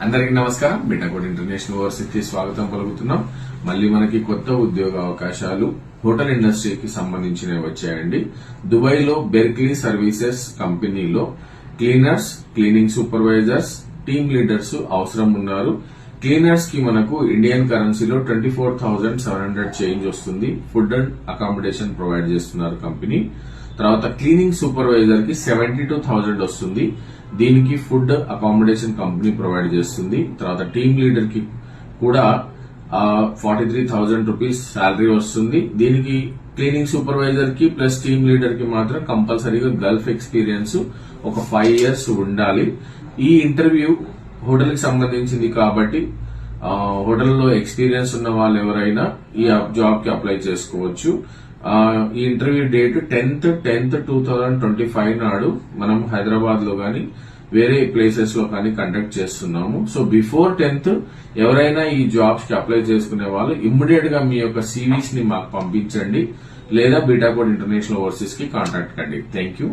అందరికీ నమస్కారం. బిటాకోడ్ international overseas కి స్వాగతం పలుకుతున్నాం. మళ్ళీ మనకి కొత్త ఉద్యోగ అవకాశాలు హోటల్ ఇండస్ట్రీకి సంబంధించినవి వచ్చాయండి. దుబాయ్ లో బెర్క్లీ సర్వీసెస్ కంపెనీలో cleaners, cleaning supervisors, team leaders అవసరం ఉన్నారు. క్లీనర్స్ కి మనకు ఇండియన్ కరెన్సీలో 24,700 చేంజ్ వస్తుంది. ఫుడ్ అండ్ అకామిడేషన్ ప్రొవైడ్ చేస్తున్నారు కంపెనీ. తర్వాత క్లీనింగ్ సూపర్వైజర్ కి 72,000 వస్తుంది. దీనికి ఫుడ్ అకామిడేషన్ కంపెనీ ప్రొవైడ్ చేస్తుంది. తర్వాత టీమ్ లీడర్ కి కూడా 43,000 రూపీస్ శాలరీ వస్తుంది. దీనికి క్లీనింగ్ సూపర్వైజర్ కి ప్లస్ టీమ్ లీడర్ కి మాత్రం కంపల్సరీగా గల్ఫ్ ఎక్స్పీరియన్స్ ఒక 5 years ఉండాలి. ఈ ఇంటర్వ్యూ హోటల్ కి సంబంధించింది కాబట్టి హోటల్లో ఎక్స్పీరియన్స్ ఉన్న వాళ్ళు ఎవరైనా ఈ జాబ్ కి అప్లై చేసుకోవచ్చు. ఈ ఇంటర్వ్యూ డేట్ 10/10/2025 నాడు మనం హైదరాబాద్ లో గాని వేరే ప్లేసెస్ లో కానీ కండక్ట్ చేస్తున్నాము. సో బిఫోర్ 10th ఎవరైనా ఈ జాబ్స్ కి అప్లై చేసుకునే వాళ్ళు ఇమ్మీడియట్ గా మీ యొక్క సివిస్ ని మాకు పంపించండి, లేదా బిటాకోడ్ ఇంటర్నేషనల్ ఓవర్సీస్ కి కాంటాక్ట్ కండి. Thank you.